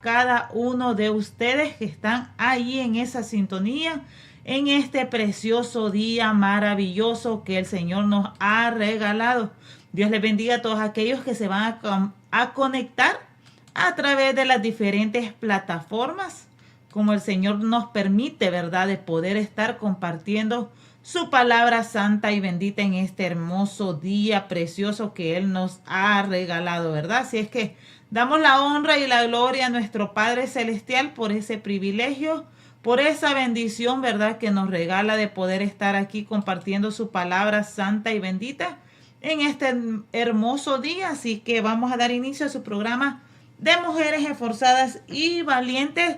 cada uno de ustedes que están ahí en esa sintonía, en este precioso día maravilloso que el Señor nos ha regalado. Dios les bendiga a todos aquellos que se van a conectar a través de las diferentes plataformas, como el Señor nos permite, ¿verdad?, de poder estar compartiendo su palabra santa y bendita en este hermoso día precioso que Él nos ha regalado, ¿verdad? Así es que damos la honra y la gloria a nuestro Padre Celestial por ese privilegio, por esa bendición, ¿verdad?, que nos regala de poder estar aquí compartiendo su palabra santa y bendita en este hermoso día. Así que vamos a dar inicio a su programa de Mujeres Esforzadas y Valientes.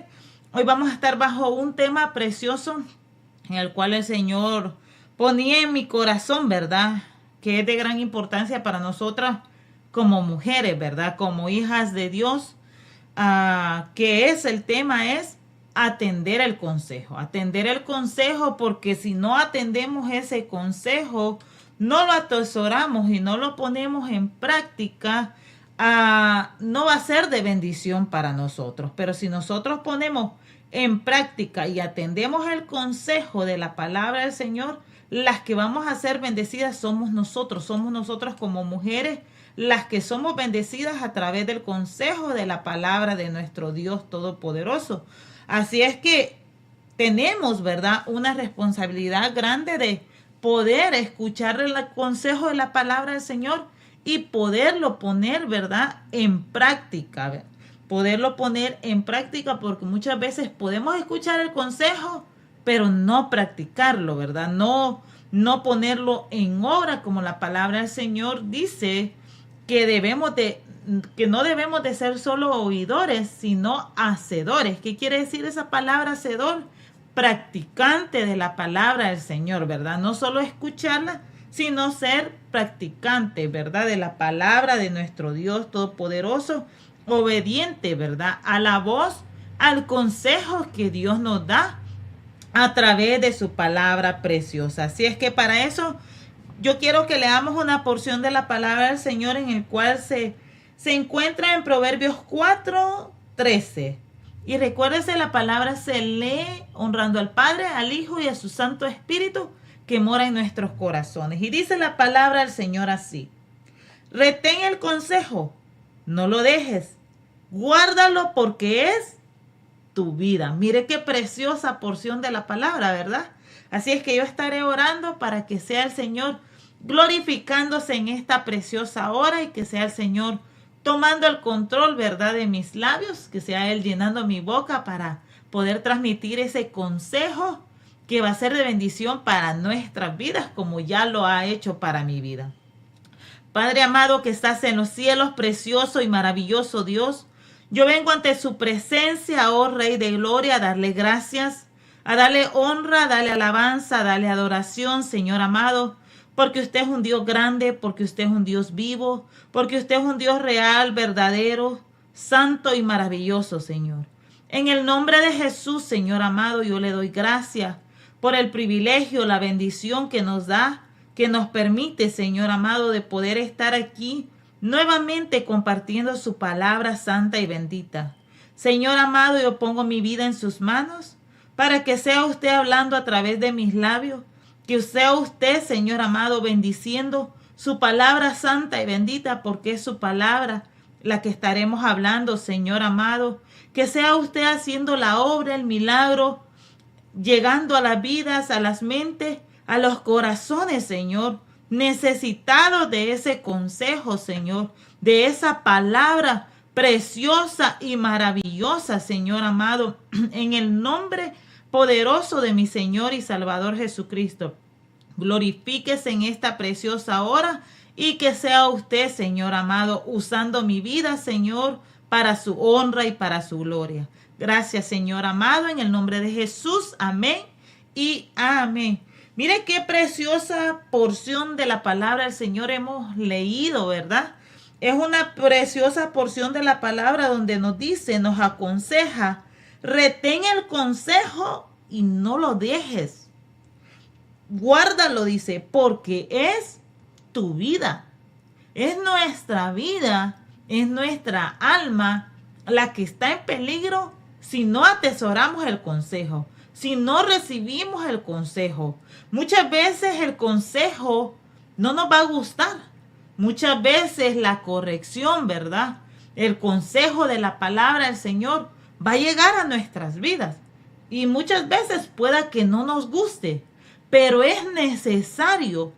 Hoy vamos a estar bajo un tema precioso en el cual el Señor ponía en mi corazón, ¿verdad?, que es de gran importancia para nosotras como mujeres, ¿verdad?, como hijas de Dios, que es el tema es atender el consejo, porque si no atendemos ese consejo, no lo atesoramos y no lo ponemos en práctica, no va a ser de bendición para nosotros. Pero si nosotros ponemos en práctica y atendemos el consejo de la palabra del Señor, las que vamos a ser bendecidas somos nosotros como mujeres, las que somos bendecidas a través del consejo de la palabra de nuestro Dios Todopoderoso. Así es que tenemos, ¿verdad?, una responsabilidad grande de poder escuchar el consejo de la palabra del Señor y poderlo poner, ¿verdad?, en práctica. Poderlo poner en práctica, porque muchas veces podemos escuchar el consejo, pero no practicarlo, ¿verdad? No ponerlo en obra, como la palabra del Señor dice que no debemos de ser solo oidores, sino hacedores. ¿Qué quiere decir esa palabra hacedor? Practicante de la palabra del Señor, ¿verdad? No solo escucharla, sino ser practicante, ¿verdad?, de la palabra de nuestro Dios Todopoderoso, obediente, ¿verdad?, a la voz, al consejo que Dios nos da a través de su palabra preciosa. Así es que para eso yo quiero que leamos una porción de la palabra del Señor en el cual se encuentra en Proverbios 4:13. Y recuérdese, la palabra se lee honrando al Padre, al Hijo y a su Santo Espíritu que mora en nuestros corazones. Y dice la palabra del Señor así: retén el consejo, no lo dejes, guárdalo porque es tu vida. Mire qué preciosa porción de la palabra, ¿verdad? Así es que yo estaré orando para que sea el Señor glorificándose en esta preciosa hora y que sea el Señor tomando el control, ¿verdad?, de mis labios, que sea Él llenando mi boca para poder transmitir ese consejo que va a ser de bendición para nuestras vidas, como ya lo ha hecho para mi vida. Padre amado que estás en los cielos, precioso y maravilloso Dios, yo vengo ante su presencia, oh Rey de Gloria, a darle gracias, a darle honra, a darle alabanza, a darle adoración, Señor amado, porque usted es un Dios grande, porque usted es un Dios vivo, porque usted es un Dios real, verdadero, santo y maravilloso, Señor. En el nombre de Jesús, Señor amado, yo le doy gracias por el privilegio, la bendición que nos da, que nos permite, Señor amado, de poder estar aquí nuevamente compartiendo su palabra santa y bendita. Señor amado, yo pongo mi vida en sus manos para que sea usted hablando a través de mis labios, que sea usted, Señor amado, bendiciendo su palabra santa y bendita, porque es su palabra la que estaremos hablando, Señor amado. Que sea usted haciendo la obra, el milagro, llegando a las vidas, a las mentes, a los corazones, Señor, necesitados de ese consejo, Señor, de esa palabra preciosa y maravillosa, Señor amado, en el nombre poderoso de mi Señor y Salvador Jesucristo. Glorifíquese en esta preciosa hora y que sea usted, Señor amado, usando mi vida, Señor, para su honra y para su gloria. Gracias, Señor amado, en el nombre de Jesús. Amén y amén. Mire qué preciosa porción de la palabra del Señor hemos leído, ¿verdad? Es una preciosa porción de la palabra donde nos dice, nos aconseja, retén el consejo y no lo dejes. Guárdalo, dice, porque es tu vida. Es nuestra vida, es nuestra alma la que está en peligro si no atesoramos el consejo, si no recibimos el consejo. Muchas veces el consejo no nos va a gustar. Muchas veces la corrección, ¿verdad? El consejo de la palabra del Señor va a llegar a nuestras vidas. Y muchas veces pueda que no nos guste, pero es necesario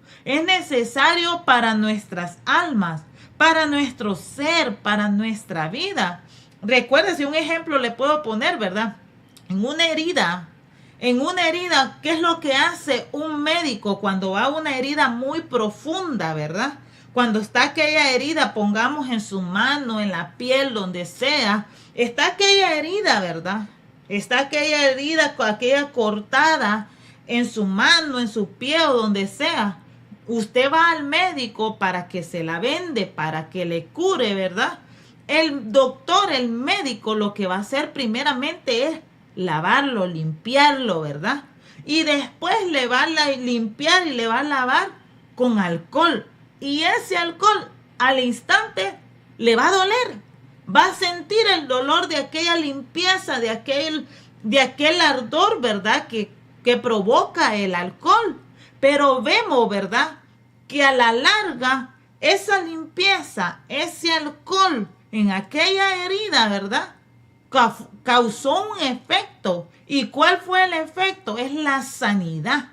para nuestras almas, para nuestro ser, para nuestra vida. Recuérdese, un ejemplo le puedo poner, ¿verdad? En una herida, ¿qué es lo que hace un médico cuando va a una herida muy profunda, ¿verdad? Cuando está aquella herida, pongamos en su mano, en la piel, donde sea, está aquella herida, ¿verdad? Está aquella herida, aquella cortada en su mano, en su pie o donde sea. Usted va al médico para que se la vende, para que le cure, ¿verdad? El doctor, el médico, lo que va a hacer primeramente es lavarlo, limpiarlo, ¿verdad? Y después le va a limpiar y le va a lavar con alcohol. Y ese alcohol al instante le va a doler. Va a sentir el dolor de aquella limpieza, de aquel ardor, ¿verdad? Que provoca el alcohol. Pero vemos, ¿verdad? Que a la larga esa limpieza, ese alcohol en aquella herida, ¿verdad? Causó un efecto. ¿Y cuál fue el efecto? Es la sanidad.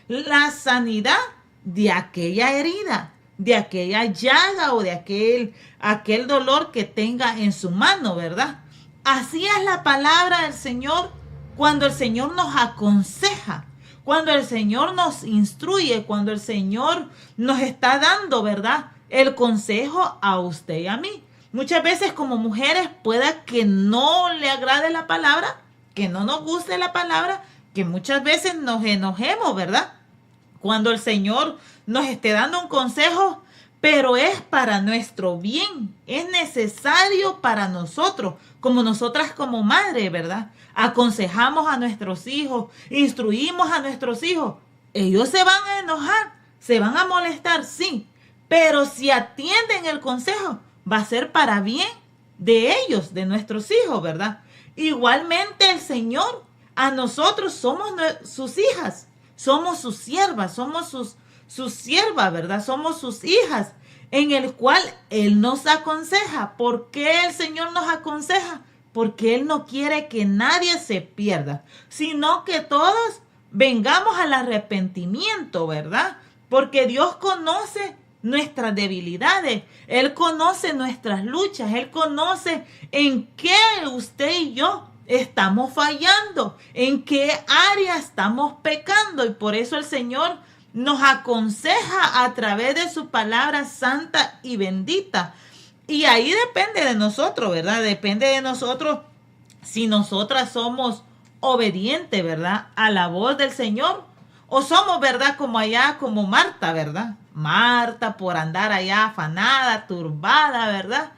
La sanidad de aquella herida, de aquella llaga o de aquel dolor que tenga en su mano, ¿verdad? Así es la palabra del Señor cuando el Señor nos aconseja, cuando el Señor nos instruye, cuando el Señor nos está dando, ¿verdad?, el consejo a usted y a mí. Muchas veces como mujeres pueda que no le agrade la palabra, que no nos guste la palabra, que muchas veces nos enojemos, ¿verdad? Cuando el Señor nos esté dando un consejo, pero es para nuestro bien, es necesario para nosotros, como nosotras como madres, ¿verdad? Aconsejamos a nuestros hijos, instruimos a nuestros hijos. Ellos se van a enojar, se van a molestar, sí, pero si atienden el consejo, va a ser para bien de ellos, de nuestros hijos, ¿verdad? Igualmente el Señor, a nosotros somos sus hijas, somos sus siervas, somos sus siervas, ¿verdad? Somos sus hijas, en el cual Él nos aconseja. ¿Por qué el Señor nos aconseja? Porque Él no quiere que nadie se pierda, sino que todos vengamos al arrepentimiento, ¿verdad? Porque Dios conoce nuestras debilidades, Él conoce nuestras luchas, Él conoce en qué usted y yo estamos fallando, en qué área estamos pecando, y por eso el Señor nos aconseja a través de su palabra santa y bendita. Y ahí depende de nosotros, ¿verdad? Depende de nosotros si nosotras somos obedientes, ¿verdad?, a la voz del Señor, o somos, ¿verdad?, como allá, como Marta, ¿verdad? Marta, por andar allá afanada, turbada, ¿verdad?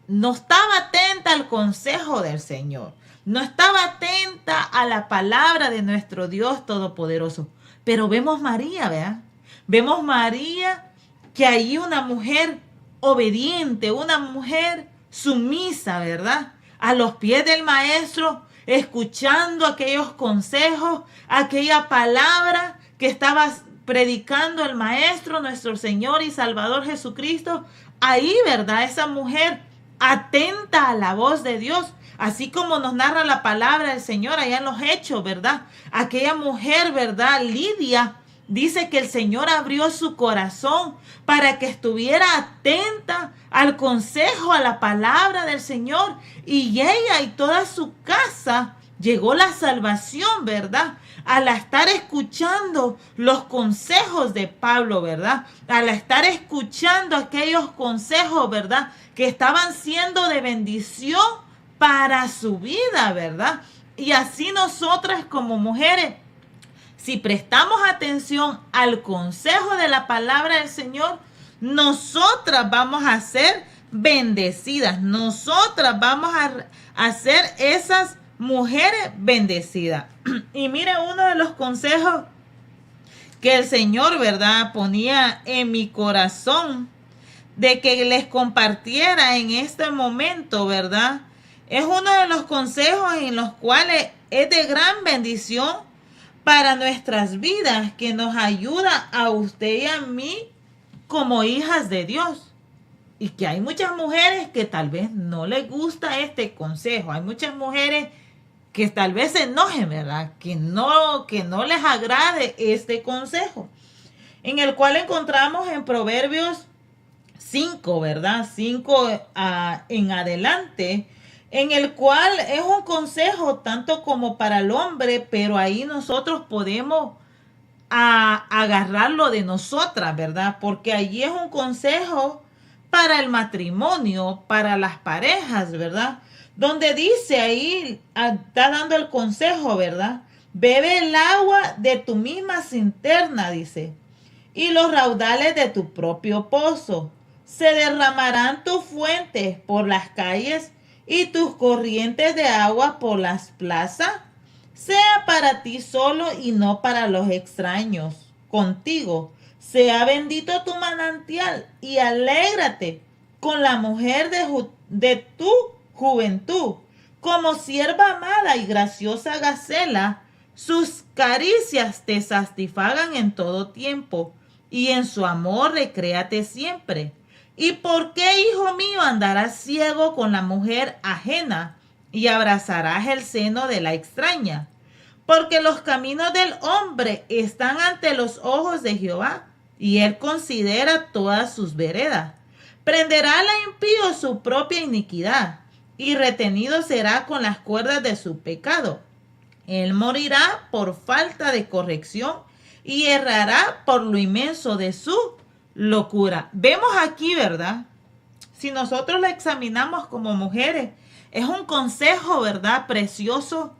No estaba atenta al consejo del Señor. No estaba atenta a la palabra de nuestro Dios Todopoderoso. Pero vemos María, ¿verdad? Vemos María, que hay una mujer obediente, una mujer sumisa, ¿verdad?, a los pies del Maestro, escuchando aquellos consejos, aquella palabra que estaba predicando el Maestro, nuestro Señor y Salvador Jesucristo. Ahí, ¿verdad?, esa mujer atenta a la voz de Dios, así como nos narra la palabra del Señor allá en los Hechos, ¿verdad? Aquella mujer, ¿verdad?, Lidia, dice que el Señor abrió su corazón para que estuviera atenta al consejo, a la palabra del Señor, y ella y toda su casa llegó la salvación, ¿verdad?, al estar escuchando los consejos de Pablo, ¿verdad?, al estar escuchando aquellos consejos, ¿verdad?, que estaban siendo de bendición para su vida, ¿verdad? Y así nosotras como mujeres, si prestamos atención al consejo de la palabra del Señor, nosotras vamos a ser bendecidas. Nosotras vamos a ser esas mujeres bendecidas. Y mire, uno de los consejos que el Señor, ¿verdad?, ponía en mi corazón de que les compartiera en este momento, ¿verdad?, Es uno de los consejos en los cuales es de gran bendición para nuestras vidas, que nos ayuda a usted y a mí como hijas de Dios. Y que hay muchas mujeres que tal vez no les gusta este consejo. Hay muchas mujeres que tal vez se enojen, ¿verdad? Que no les agrade este consejo. En el cual encontramos en Proverbios 5, ¿verdad? 5 en adelante, en el cual es un consejo tanto como para el hombre, pero ahí nosotros podemos agarrarlo de nosotras, ¿verdad? Porque allí es un consejo para el matrimonio, para las parejas, ¿verdad? Donde dice ahí, está dando el consejo, ¿verdad? Bebe el agua de tu misma cisterna, dice, y los raudales de tu propio pozo. Se derramarán tus fuentes por las calles y tus corrientes de agua por las plazas. Sea para ti solo y no para los extraños. Contigo sea bendito tu manantial y alégrate con la mujer de tu juventud. Como sierva amada y graciosa gacela, sus caricias te satisfagan en todo tiempo y en su amor recréate siempre. ¿Y por qué, hijo mío, andarás ciego con la mujer ajena y abrazarás el seno de la extraña? Porque los caminos del hombre están ante los ojos de Jehová, y él considera todas sus veredas. Prenderá al impío su propia iniquidad, y retenido será con las cuerdas de su pecado. Él morirá por falta de corrección, y errará por lo inmenso de su locura. Vemos aquí, ¿verdad? Si nosotros lo examinamos como mujeres, es un consejo, ¿verdad? Precioso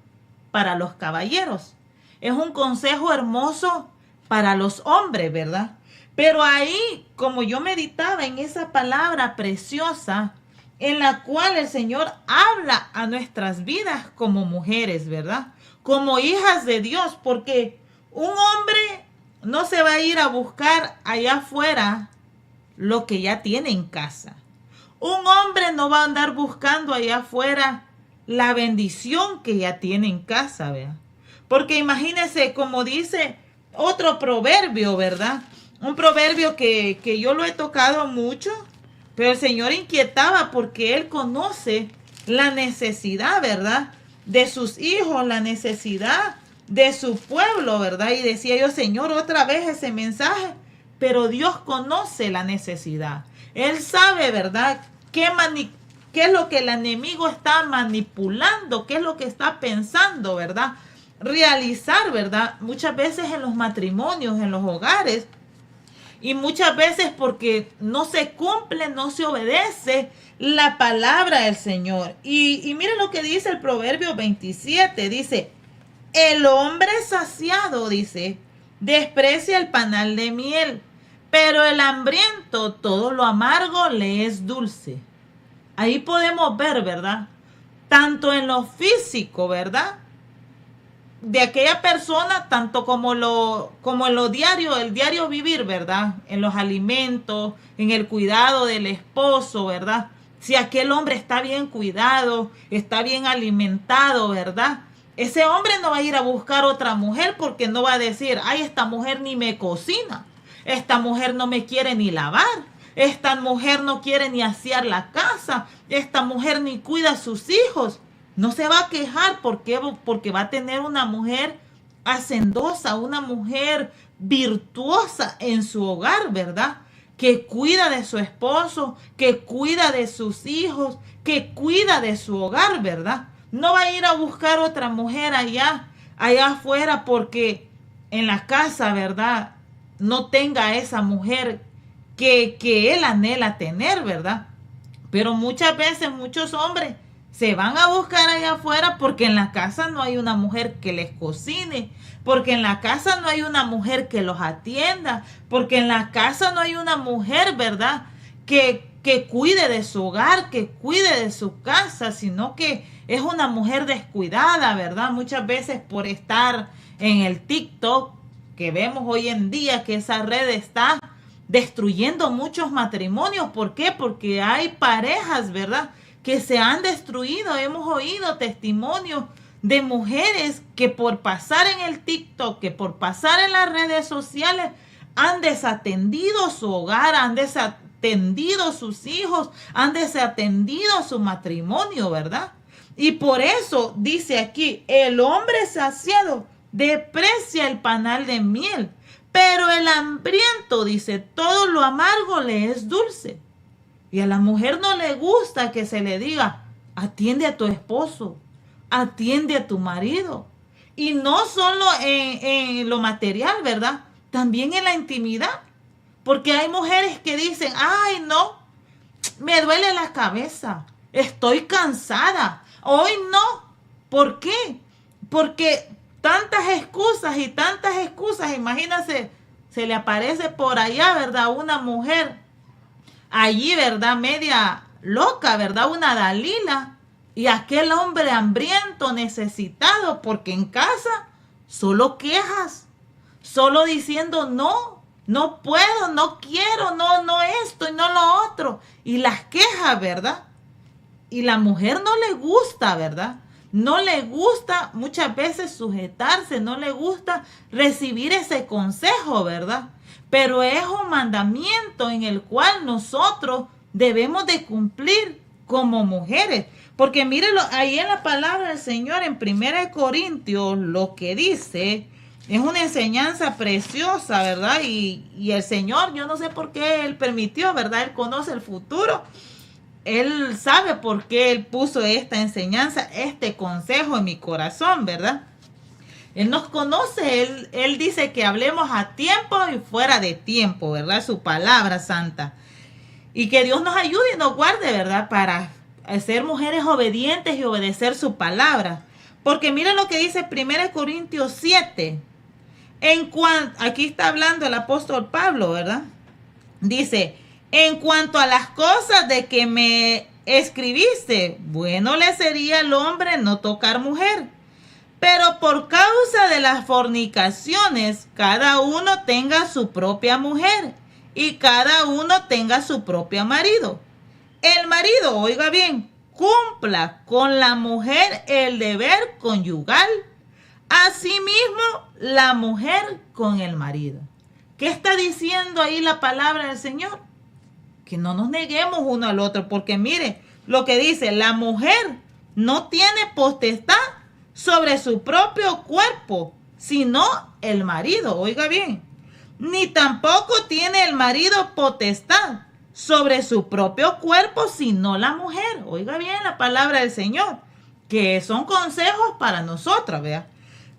para los caballeros. Es un consejo hermoso para los hombres, ¿verdad? Pero ahí, como yo meditaba en esa palabra preciosa, en la cual el Señor habla a nuestras vidas como mujeres, ¿verdad? Como hijas de Dios, porque un hombre no se va a ir a buscar allá afuera lo que ya tiene en casa. Un hombre no va a andar buscando allá afuera la bendición que ya tiene en casa, ¿verdad? Porque imagínense, como dice otro proverbio, ¿verdad? Un proverbio que yo lo he tocado mucho, pero el Señor inquietaba porque Él conoce la necesidad, ¿verdad? De sus hijos, la necesidad de su pueblo, ¿verdad? Y decía yo, Señor, otra vez ese mensaje, pero Dios conoce la necesidad. Él sabe, ¿verdad? ¿Qué es lo que el enemigo está manipulando? ¿Qué es lo que está pensando, ¿verdad? Realizar, ¿verdad? Muchas veces en los matrimonios, en los hogares, y muchas veces porque no se cumple, no se obedece la palabra del Señor. Y miren lo que dice el Proverbio 27, dice, el hombre saciado, dice, desprecia el panal de miel, pero el hambriento todo lo amargo le es dulce. Ahí podemos ver, ¿verdad? Tanto en lo físico, ¿verdad? De aquella persona, tanto como en lo diario, el diario vivir, ¿verdad? En los alimentos, en el cuidado del esposo, ¿verdad? Si aquel hombre está bien cuidado, está bien alimentado, ¿verdad? Ese hombre no va a ir a buscar otra mujer porque no va a decir, ay, esta mujer ni me cocina, esta mujer no me quiere ni lavar, esta mujer no quiere ni asear la casa, esta mujer ni cuida a sus hijos. No se va a quejar porque va a tener una mujer hacendosa, una mujer virtuosa en su hogar, ¿verdad? Que cuida de su esposo, que cuida de sus hijos, que cuida de su hogar, ¿verdad? No va a ir a buscar otra mujer allá afuera porque en la casa, ¿verdad? No tenga esa mujer que él anhela tener, ¿verdad? Pero muchas veces muchos hombres se van a buscar allá afuera porque en la casa no hay una mujer que les cocine, porque en la casa no hay una mujer que los atienda, porque en la casa no hay una mujer, ¿verdad? Que cuide de su hogar, que cuide de su casa, sino que es una mujer descuidada, ¿verdad? Muchas veces por estar en el TikTok, que vemos hoy en día que esa red está destruyendo muchos matrimonios. ¿Por qué? Porque hay parejas, ¿verdad?, que se han destruido. Hemos oído testimonios de mujeres que por pasar en el TikTok, que por pasar en las redes sociales, han desatendido su hogar, han desatendido sus hijos, han desatendido su matrimonio, ¿verdad? Y por eso dice aquí, el hombre saciado desprecia el panal de miel, pero el hambriento, dice, todo lo amargo le es dulce. Y a la mujer no le gusta que se le diga, atiende a tu esposo, atiende a tu marido. Y no solo en lo material, ¿verdad? También en la intimidad. Porque hay mujeres que dicen, ay no, me duele la cabeza, estoy cansada, hoy no. ¿Por qué? Porque tantas excusas, imagínense, se le aparece por allá, ¿verdad? Una mujer allí, ¿verdad? Media loca, ¿verdad? Una Dalila. Y aquel hombre hambriento, necesitado, porque en casa solo quejas, solo diciendo no, no puedo, no quiero, no esto y no lo otro. Y las quejas, ¿verdad? Y la mujer no le gusta, ¿verdad? No le gusta muchas veces sujetarse, no le gusta recibir ese consejo, ¿verdad? Pero es un mandamiento en el cual nosotros debemos de cumplir como mujeres. Porque mírenlo, ahí en la palabra del Señor, en 1 Corintios, lo que dice, es una enseñanza preciosa, ¿verdad? Y el Señor, yo no sé por qué Él permitió, ¿verdad? Él conoce el futuro. Él sabe por qué Él puso esta enseñanza, este consejo en mi corazón, ¿verdad? Él nos conoce, Él dice que hablemos a tiempo y fuera de tiempo, ¿verdad? Su palabra santa. Y que Dios nos ayude y nos guarde, ¿verdad? Para ser mujeres obedientes y obedecer su palabra. Porque mira lo que dice 1 Corintios 7. Aquí está hablando el apóstol Pablo, ¿verdad? Dice, en cuanto a las cosas de que me escribiste, bueno le sería al hombre no tocar mujer. Pero por causa de las fornicaciones, cada uno tenga su propia mujer y cada uno tenga su propio marido. El marido, oiga bien, cumpla con la mujer el deber conyugal. Asimismo, la mujer con el marido. ¿Qué está diciendo ahí la palabra del Señor? Que no nos neguemos uno al otro, porque mire lo que dice, la mujer no tiene potestad sobre su propio cuerpo, sino el marido, oiga bien, ni tampoco tiene el marido potestad sobre su propio cuerpo, sino la mujer. Oiga bien la palabra del Señor, que son consejos para nosotras, ¿vea?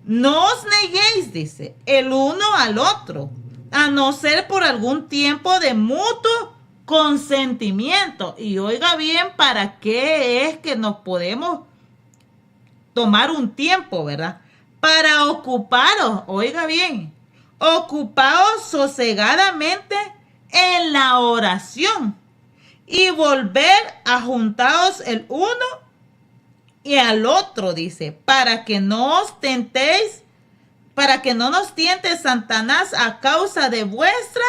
No os neguéis, dice, el uno al otro, a no ser por algún tiempo de mutuo consentimiento. Y oiga bien, ¿para qué es que nos podemos tomar un tiempo, verdad? Para ocuparos, oiga bien, ocupaos sosegadamente en la oración y volver a juntaros el uno y al otro, dice, para que no os tentéis, para que no nos tiente Satanás a causa de vuestra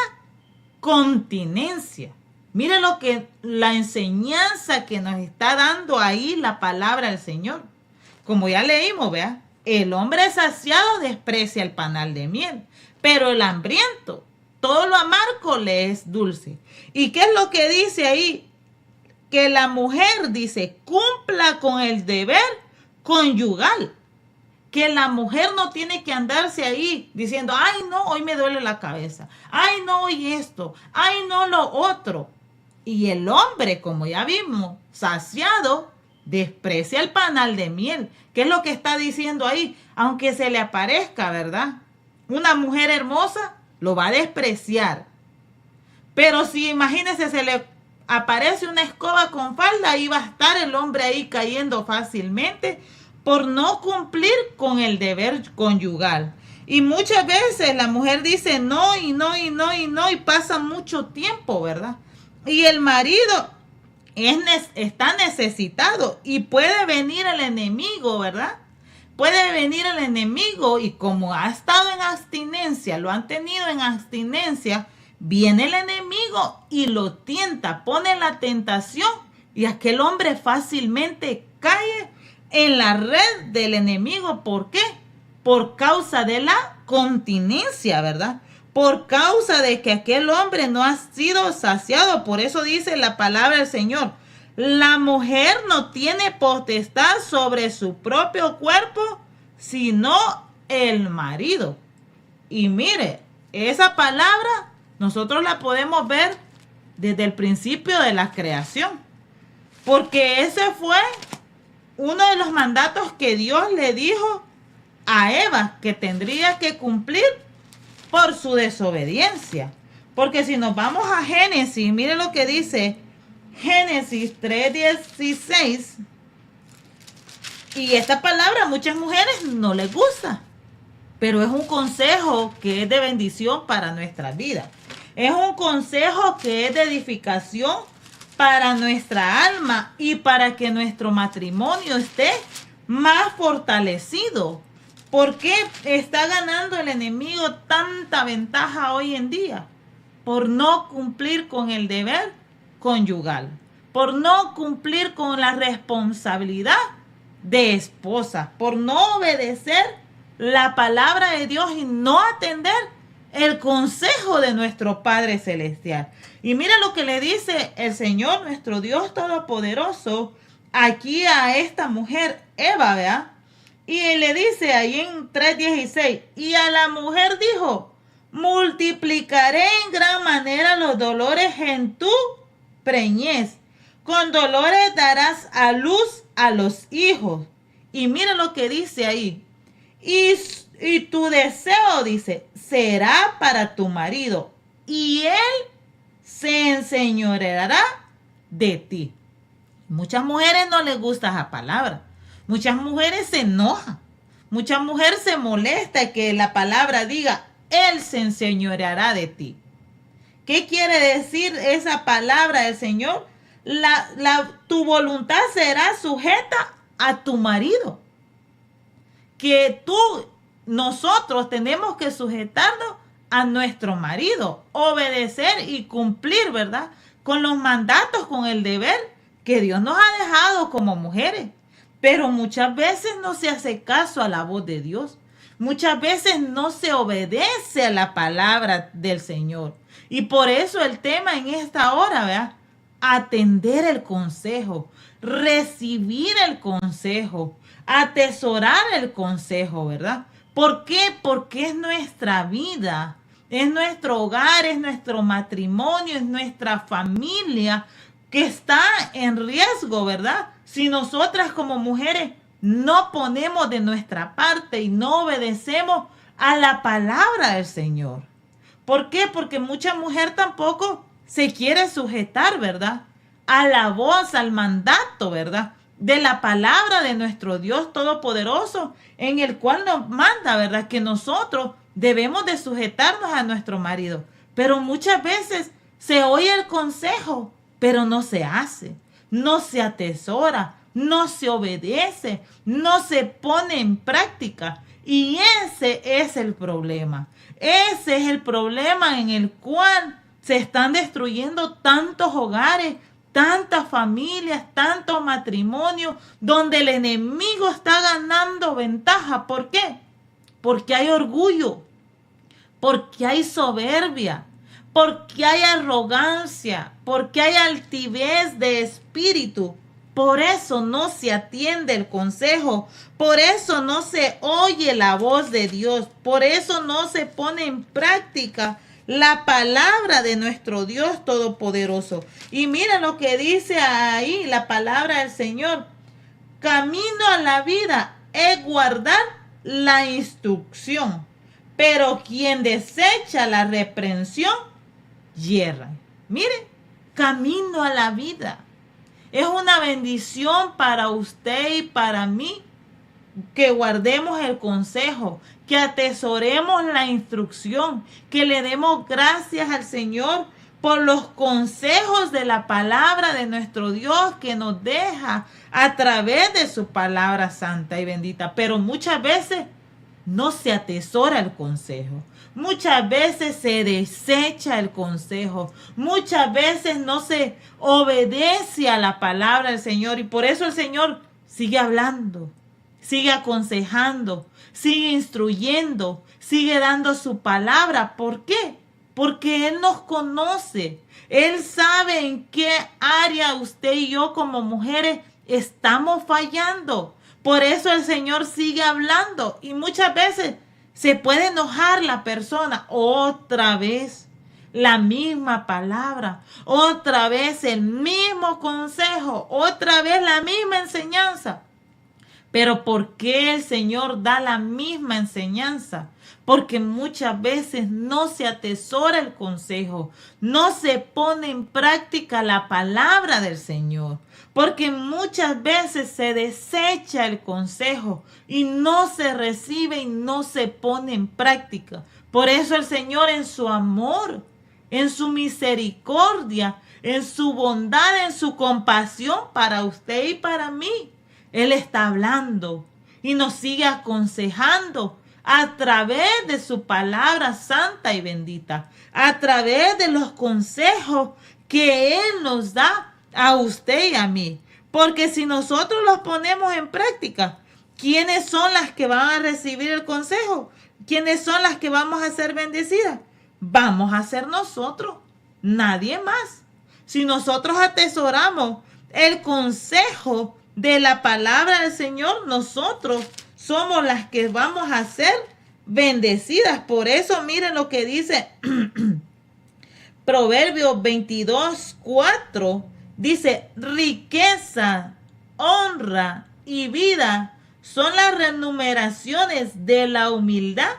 continencia. Miren lo que la enseñanza que nos está dando ahí la palabra del Señor. Como ya leímos, vea, el hombre saciado desprecia el panal de miel, pero el hambriento, todo lo amargo le es dulce. ¿Y qué es lo que dice ahí? Que la mujer, dice, cumpla con el deber conyugal. Que la mujer no tiene que andarse ahí diciendo, ay no, hoy me duele la cabeza, ay no, hoy esto, ay no, lo otro. Y el hombre, como ya vimos, saciado, desprecia el panal de miel. ¿Qué es lo que está diciendo ahí? Aunque se le aparezca, ¿verdad? Una mujer hermosa, lo va a despreciar. Pero si, imagínese, se le aparece una escoba con falda, ahí va a estar el hombre ahí cayendo fácilmente por no cumplir con el deber conyugal. Y muchas veces la mujer dice no y no y no y no y pasa mucho tiempo, ¿verdad? Y el marido está necesitado y puede venir el enemigo, ¿verdad? Puede venir el enemigo y como ha estado en abstinencia, lo han tenido en abstinencia, viene el enemigo y lo tienta, pone la tentación Y aquel hombre fácilmente cae en la red del enemigo. ¿Por qué? Por causa de la continencia, ¿verdad? Por causa de que aquel hombre no ha sido saciado. Por eso dice la palabra del Señor: la mujer no tiene potestad sobre su propio cuerpo, sino el marido. Y mire, esa palabra nosotros la podemos ver desde el principio de la creación, porque ese fue uno de los mandatos que Dios le dijo a Eva que tendría que cumplir por su desobediencia. Porque si nos vamos a Génesis, mire lo que dice Génesis 3:16. Y esta palabra a muchas mujeres no les gusta, pero es un consejo que es de bendición para nuestra vida. Es un consejo que es de edificación para nuestra alma y para que nuestro matrimonio esté más fortalecido. ¿Por qué está ganando el enemigo tanta ventaja hoy en día? Por no cumplir con el deber conyugal, por no cumplir con la responsabilidad de esposa, por no obedecer la palabra de Dios y no atender el consejo de nuestro Padre Celestial. Y mira lo que le dice el Señor, nuestro Dios Todopoderoso, aquí a esta mujer Eva, ¿verdad? Y le dice ahí en 3:16, y a la mujer dijo: multiplicaré en gran manera los dolores en tu preñez. Con dolores darás a luz a los hijos. Y mira lo que dice ahí. Y tu deseo, dice, será para tu marido, y él se enseñoreará de ti. Muchas mujeres no les gusta esa palabra. Muchas mujeres se enojan. Muchas mujeres se molesta que la palabra diga: él se enseñoreará de ti. ¿Qué quiere decir esa palabra del Señor? Tu voluntad será sujeta a tu marido. Que nosotros tenemos que sujetarnos a nuestro marido, obedecer y cumplir, ¿verdad? Con los mandatos, con el deber que Dios nos ha dejado como mujeres. Pero muchas veces no se hace caso a la voz de Dios. Muchas veces no se obedece a la palabra del Señor. Y por eso el tema en esta hora, ¿verdad? Atender el consejo, recibir el consejo, atesorar el consejo, ¿verdad? ¿Por qué? Porque es nuestra vida, es nuestro hogar, es nuestro matrimonio, es nuestra familia que está en riesgo, ¿verdad? Si nosotras como mujeres no ponemos de nuestra parte y no obedecemos a la palabra del Señor. ¿Por qué? Porque mucha mujer tampoco se quiere sujetar, ¿verdad? A la voz, al mandato, ¿verdad? De la palabra de nuestro Dios Todopoderoso, en el cual nos manda, ¿verdad? Que nosotros debemos de sujetarnos a nuestro marido. Pero muchas veces se oye el consejo, pero no se hace, no se atesora, no se obedece, no se pone en práctica. Y ese es el problema. Ese es el problema en el cual se están destruyendo tantos hogares, tantas familias, tantos matrimonios, donde el enemigo está ganando ventaja. ¿Por qué? Porque hay orgullo, porque hay soberbia, porque hay arrogancia, porque hay altivez de espíritu. Por eso no se atiende el consejo, por eso no se oye la voz de Dios, por eso no se pone en práctica la palabra de nuestro Dios Todopoderoso. Y mira lo que dice ahí la palabra del Señor: camino a la vida es guardar la instrucción, pero quien desecha la reprensión yerra. Mire, camino a la vida. Es una bendición para usted y para mí que guardemos el consejo, que atesoremos la instrucción, que le demos gracias al Señor por los consejos de la palabra de nuestro Dios que nos deja a través de su palabra santa y bendita. Pero muchas veces no se atesora el consejo. Muchas veces se desecha el consejo. Muchas veces no se obedece a la palabra del Señor. Y por eso el Señor sigue hablando, sigue aconsejando, sigue instruyendo, sigue dando su palabra. ¿Por qué? Porque Él nos conoce. Él sabe en qué área usted y yo como mujeres estamos fallando. Por eso el Señor sigue hablando. Y muchas veces se puede enojar la persona. Otra vez la misma palabra. Otra vez el mismo consejo. Otra vez la misma enseñanza. Pero ¿por qué el Señor da la misma enseñanza? Porque muchas veces no se atesora el consejo, no se pone en práctica la palabra del Señor. Porque muchas veces se desecha el consejo y no se recibe y no se pone en práctica. Por eso el Señor en su amor, en su misericordia, en su bondad, en su compasión para usted y para mí, Él está hablando y nos sigue aconsejando a través de su palabra santa y bendita, a través de los consejos que Él nos da a usted y a mí. Porque si nosotros los ponemos en práctica, ¿quiénes son las que van a recibir el consejo? ¿Quiénes son las que vamos a ser bendecidas? Vamos a ser nosotros, nadie más. Si nosotros atesoramos el consejo de la palabra del Señor, nosotros somos las que vamos a ser bendecidas. Por eso miren lo que dice Proverbios 22:4. Dice, riqueza, honra y vida son las remuneraciones de la humildad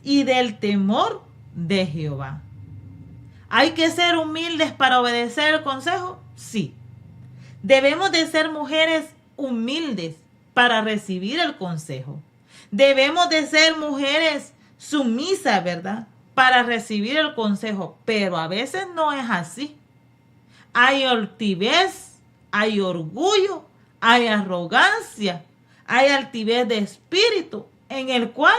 y del temor de Jehová. ¿Hay que ser humildes para obedecer el consejo? Sí. Debemos de ser mujeres humildes para recibir el consejo. Debemos de ser mujeres sumisas, ¿verdad? Para recibir el consejo. Pero a veces no es así. Hay altivez, hay orgullo, hay arrogancia, hay altivez de espíritu en el cual,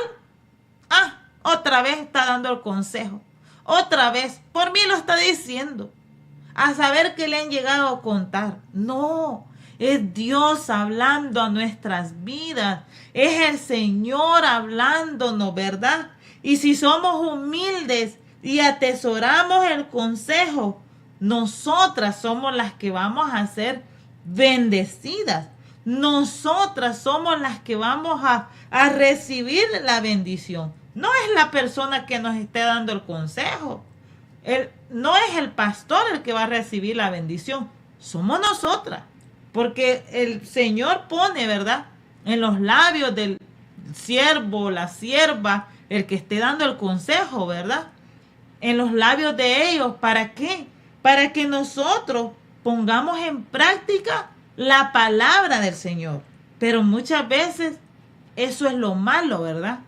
otra vez está dando el consejo. Otra vez, por mí lo está diciendo. A saber qué le han llegado a contar. No, es Dios hablando a nuestras vidas. Es el Señor hablándonos, ¿verdad? Y si somos humildes y atesoramos el consejo, nosotras somos las que vamos a ser bendecidas. Nosotras somos las que vamos a recibir la bendición. No es la persona que nos esté dando el consejo. No es el pastor el que va a recibir la bendición. Somos nosotras. Porque el Señor pone, ¿verdad?, en los labios del siervo, la sierva, el que esté dando el consejo, ¿verdad?, en los labios de ellos. ¿Para qué? Para que nosotros pongamos en práctica la palabra del Señor. Pero muchas veces eso es lo malo, ¿verdad?,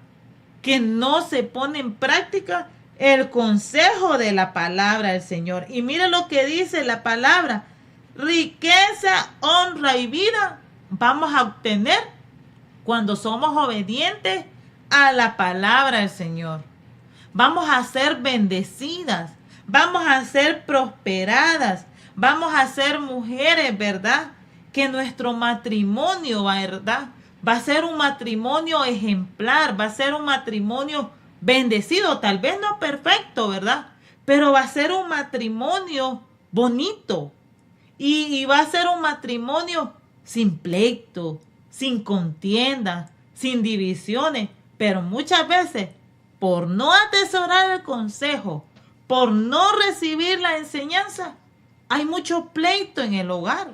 que no se pone en práctica el consejo de la palabra del Señor. Y mire lo que dice la palabra: riqueza, honra y vida vamos a obtener cuando somos obedientes a la palabra del Señor. Vamos a ser bendecidas, vamos a ser prosperadas, vamos a ser mujeres, ¿verdad?, que nuestro matrimonio, ¿verdad?, va a ser un matrimonio ejemplar, va a ser un matrimonio bendecido, tal vez no perfecto, ¿verdad?, pero va a ser un matrimonio bonito. Y va a ser un matrimonio sin pleito, sin contienda, sin divisiones. Pero muchas veces, por no atesorar el consejo, por no recibir la enseñanza, hay mucho pleito en el hogar.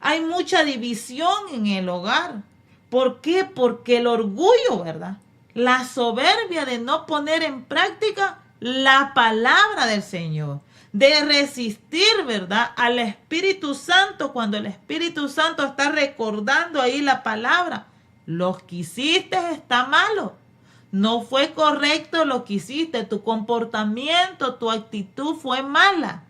Hay mucha división en el hogar. ¿Por qué? Porque el orgullo, ¿verdad?, la soberbia de no poner en práctica la palabra del Señor, de resistir, ¿verdad?, al Espíritu Santo cuando el Espíritu Santo está recordando ahí la palabra. Lo que hiciste está malo. No fue correcto lo que hiciste. Tu comportamiento, tu actitud fue mala.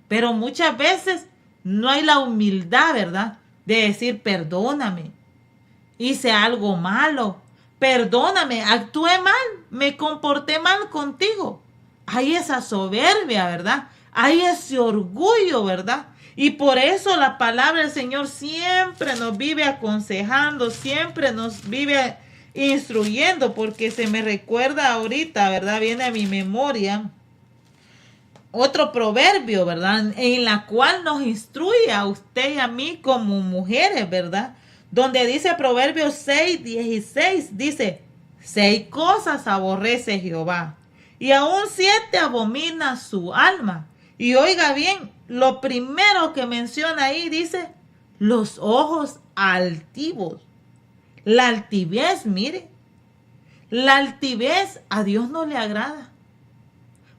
Pero muchas veces no hay la humildad, ¿verdad?, de decir perdóname. Hice algo malo. perdóname, actué mal, me comporté mal contigo. Hay esa soberbia, ¿verdad? Hay ese orgullo, ¿verdad? Y por eso la palabra del Señor siempre nos vive aconsejando, siempre nos vive instruyendo, porque se me recuerda ahorita, ¿verdad? Viene a mi memoria otro proverbio, ¿verdad? En la cual nos instruye a usted y a mí como mujeres, ¿verdad? Donde dice Proverbios 6:16, dice, 6 cosas aborrece Jehová, y aún 7 abomina su alma. Y oiga bien, lo primero que menciona ahí dice, los ojos altivos. La altivez, mire, la altivez a Dios no le agrada.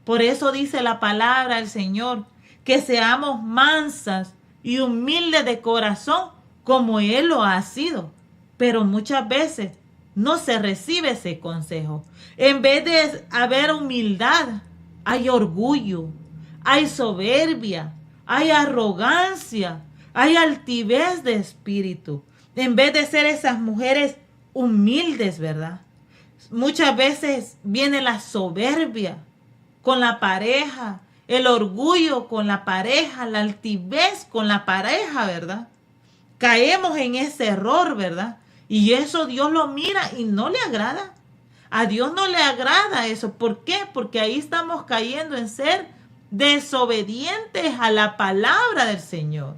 Por eso dice la palabra del Señor, que seamos mansas y humildes de corazón, como Él lo ha sido. Pero muchas veces no se recibe ese consejo. En vez de haber humildad, hay orgullo, hay soberbia, hay arrogancia, hay altivez de espíritu. En vez de ser esas mujeres humildes, ¿verdad? Muchas veces viene la soberbia con la pareja, el orgullo con la pareja, la altivez con la pareja, ¿verdad? Caemos en ese error, ¿verdad? Y eso Dios lo mira y no le agrada. A Dios no le agrada eso. ¿Por qué? Porque ahí estamos cayendo en ser desobedientes a la palabra del Señor,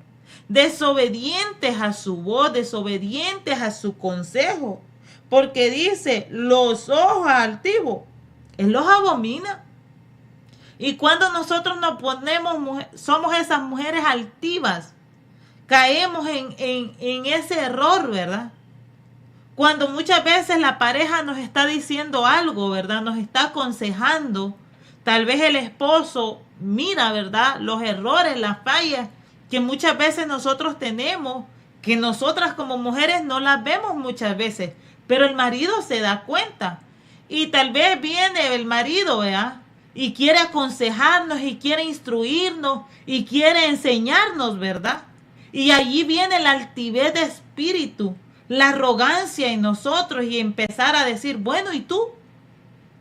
desobedientes a su voz, desobedientes a su consejo. Porque dice, los ojos altivos, Él los abomina. Y cuando nosotros nos ponemos, somos esas mujeres altivas, caemos en ese error, ¿verdad? Cuando muchas veces la pareja nos está diciendo algo, ¿verdad? Nos está aconsejando. Tal vez el esposo mira, ¿verdad? Los errores, las fallas que muchas veces nosotros tenemos, que nosotras como mujeres no las vemos muchas veces, pero el marido se da cuenta. Y tal vez viene el marido, ¿verdad? Y quiere aconsejarnos y quiere instruirnos y quiere enseñarnos, ¿verdad? Y allí viene la altivez de espíritu, la arrogancia en nosotros y empezar a decir, bueno, ¿y tú?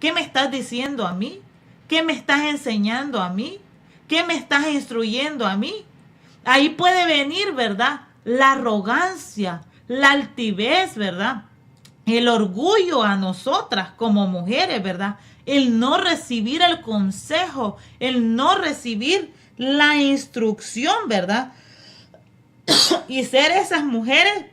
¿Qué me estás diciendo a mí? ¿Qué me estás enseñando a mí? ¿Qué me estás instruyendo a mí? Ahí puede venir, ¿verdad? La arrogancia, la altivez, ¿verdad? El orgullo a nosotras como mujeres, ¿verdad? El no recibir el consejo, el no recibir la instrucción, ¿verdad? Y ser esas mujeres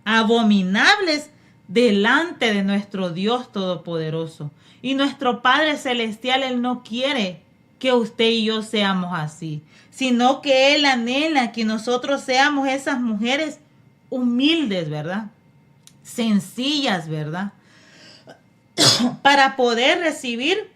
abominables delante de nuestro Dios Todopoderoso. Y nuestro Padre Celestial, Él no quiere que usted y yo seamos así, sino que Él anhela que nosotros seamos esas mujeres humildes, ¿verdad? Sencillas, ¿verdad? Para poder recibir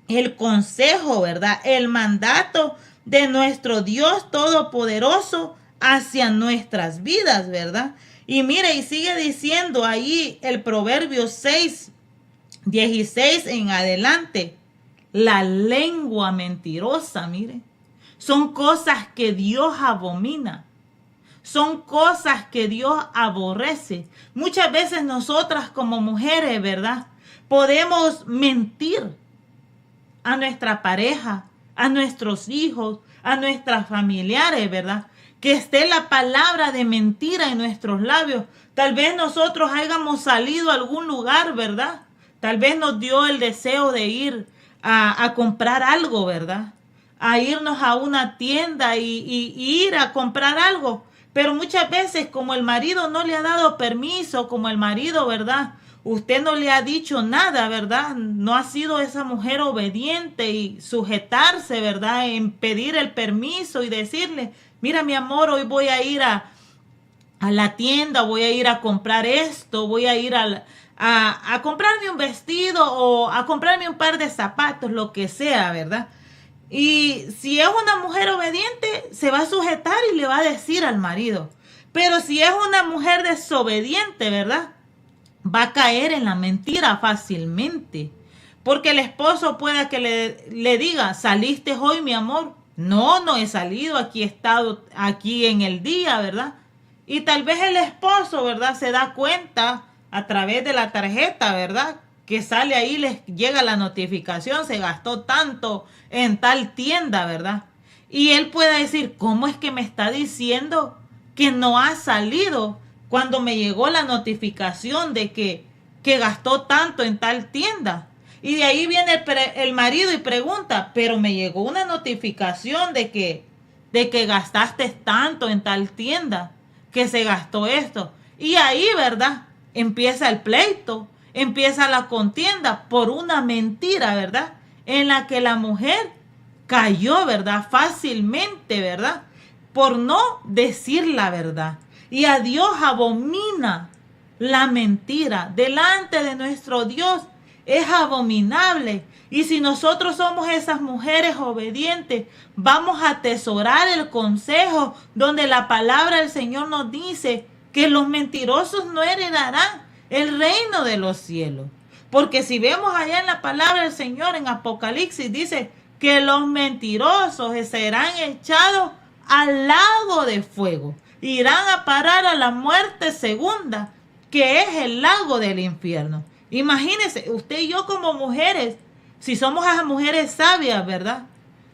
el consejo, ¿verdad? El mandato de nuestro Dios Todopoderoso hacia nuestras vidas, ¿verdad? Y mire, y sigue diciendo ahí el Proverbio 6:16 en adelante. La lengua mentirosa, mire, son cosas que Dios abomina. Son cosas que Dios aborrece. Muchas veces nosotras como mujeres, ¿verdad? Podemos mentir a nuestra pareja, a nuestros hijos, a nuestras familiares, ¿verdad? Que esté la palabra de mentira en nuestros labios. Tal vez nosotros hayamos salido a algún lugar, ¿verdad? Tal vez nos dio el deseo de ir a comprar algo, ¿verdad? A irnos a una tienda y ir a comprar algo. Pero muchas veces, como el marido no le ha dado permiso, como el marido, ¿verdad? Usted no le ha dicho nada, ¿verdad? No ha sido esa mujer obediente y sujetarse, ¿verdad? En pedir el permiso y decirle, mira mi amor, hoy voy a ir a la tienda, voy a ir a comprar esto, voy a ir a comprarme un vestido o a comprarme un par de zapatos, lo que sea, ¿verdad? Y si es una mujer obediente, se va a sujetar y le va a decir al marido. Pero si es una mujer desobediente, ¿verdad? Va a caer en la mentira fácilmente. Porque el esposo pueda que le diga, ¿saliste hoy, mi amor? No, no he salido, aquí he estado aquí en el día, ¿verdad? Y tal vez el esposo, ¿verdad? Se da cuenta a través de la tarjeta, ¿verdad? Que sale ahí, les llega la notificación, se gastó tanto en tal tienda, ¿verdad? Y él puede decir, ¿cómo es que me está diciendo que no ha salido cuando me llegó la notificación de que gastó tanto en tal tienda? Y de ahí viene el marido y pregunta, pero me llegó una notificación de que gastaste tanto en tal tienda, que se gastó esto. Y ahí, ¿verdad? Empieza el pleito, empieza la contienda por una mentira, ¿verdad? En la que la mujer cayó, ¿verdad? Fácilmente, ¿verdad? Por no decir la verdad. Y a Dios abomina la mentira. Delante de nuestro Dios es abominable. Y si nosotros somos esas mujeres obedientes, vamos a atesorar el consejo donde la palabra del Señor nos dice que los mentirosos no heredarán el reino de los cielos. Porque si vemos allá en la palabra del Señor en Apocalipsis, dice que los mentirosos serán echados al lago de fuego. Irán a parar a la muerte segunda, que es el lago del infierno. Imagínense, usted y yo como mujeres, si somos esas mujeres sabias, ¿verdad?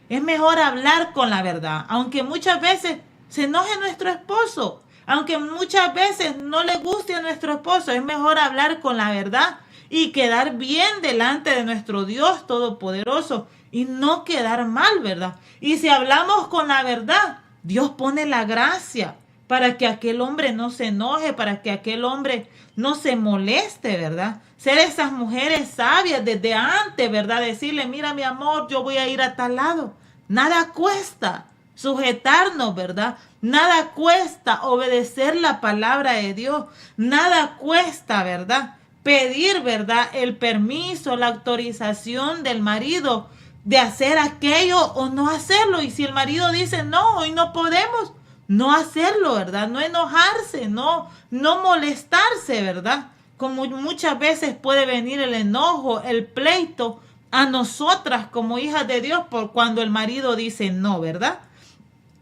Es mejor hablar con la verdad, aunque muchas veces se enoje nuestro esposo, aunque muchas veces no le guste a nuestro esposo, es mejor hablar con la verdad y quedar bien delante de nuestro Dios Todopoderoso y no quedar mal, ¿verdad? Y si hablamos con la verdad, Dios pone la gracia para que aquel hombre no se enoje, para que aquel hombre no se moleste, ¿verdad? Ser esas mujeres sabias desde antes, ¿verdad? Decirle, mira mi amor, yo voy a ir a tal lado. Nada cuesta sujetarnos, ¿verdad? Nada cuesta obedecer la palabra de Dios. Nada cuesta, ¿verdad? Pedir, ¿verdad? El permiso, la autorización del marido de hacer aquello o no hacerlo. Y si el marido dice, no, hoy no podemos, no hacerlo, ¿verdad? No enojarse, no molestarse, ¿verdad? Como muchas veces puede venir el enojo, el pleito a nosotras como hijas de Dios por cuando el marido dice no, ¿verdad?